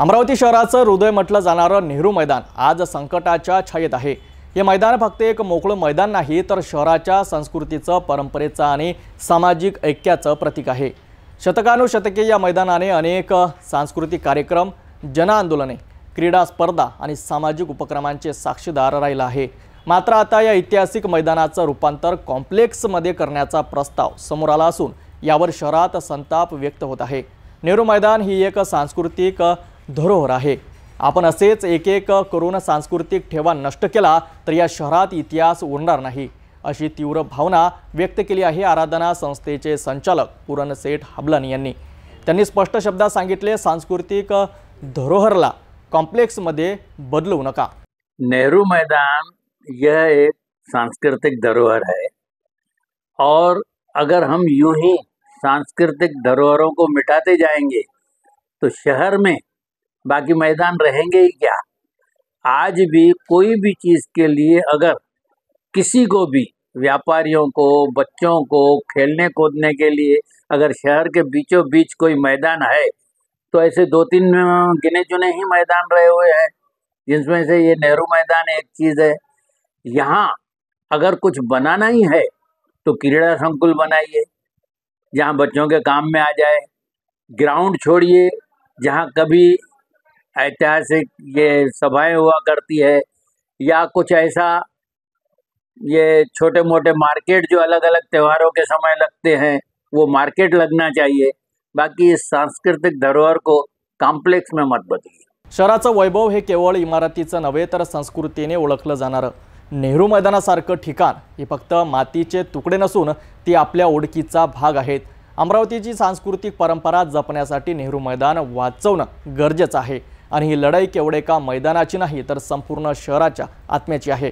अमरावती शहराचं हृदय म्हटलं जाणारं नेहरू मैदान आज संकटाच्या छायेत आहे। हे मैदान फक्त एक मोकळं मैदान नाही तर शहराच्या संस्कृतीचं, परंपरेचं आणि सामाजिक ऐक्याचं प्रतीक आहे। शतकानुशतके या मैदानाने अनेक सांस्कृतिक कार्यक्रम, जनआंदोलने, क्रीडा स्पर्धा आणि सामाजिक उपक्रमांचे साक्षीदार राहिला आहे। मात्र आता या ऐतिहासिक मैदानाचं रूपांतर कॉम्प्लेक्समध्ये करण्याचा प्रस्ताव समोर आला असून यावर शहरात संताप व्यक्त होत आहे। नेहरू मैदान ही एक सांस्कृतिक धरोहर आहे। आपण असेच एक करून सांस्कृतिक ठेवा नष्ट केला तर या शहरात इतिहास उरणार नाही, अशी तीव्र भावना व्यक्त केली आहे आराधना संस्थेचे संचालक पूरणसेठ हबलानी यांनी। त्यांनी स्पष्ट शब्दात सांगितले, सांस्कृतिक धरोहरला कॉम्प्लेक्समध्ये बदलू नका। नेहरू मैदान यह एक सांस्कृतिक धरोहर है और अगर हम यूं ही सांस्कृतिक धरोहरों को मिटाते जाएंगे तो शहर में बाकी मैदान रहेंगे ही क्या। आज भी कोई भी चीज़ के लिए अगर किसी को भी, व्यापारियों को, बच्चों को खेलने कूदने के लिए अगर शहर के बीचों बीच कोई मैदान है तो ऐसे 2-3 गिने चुने ही मैदान रहे हुए हैं, जिसमें से ये नेहरू मैदान एक चीज़ है। यहाँ अगर कुछ बनाना ही है तो क्रीड़ा संकुल बनाइए जहाँ बच्चों के काम में आ जाए। ग्राउंड छोड़िए जहाँ कभी ऐतिहासिक ये सभाएं हुआ करती है या कुछ ऐसा ये छोटे मोटे मार्केट जो अलग अलग त्योहारों के समय लगते हैं वो मार्केट लगना चाहिए। बाकी इस सांस्कृतिक धरोहर को कॉम्प्लेक्स में मत बदलिए। शहराचं वैभव हे केवळ इमारतीचं नव्हे तर संस्कृतीने ओळखलं जाणारं नेहरू मैदानासारखं ठिकाण हे फक्त मातीचे तुकडे नसून ती आपल्या ओळखीचा भाग आहेत। अमरावतीची सांस्कृतिक परंपरा जपण्यासाठी नेहरू मैदान वाचवणं गरजेचं आहे आणि ही लढाई केवळ एका मैदानाची नाही तर संपूर्ण शहराच्या आत्म्याची आहे।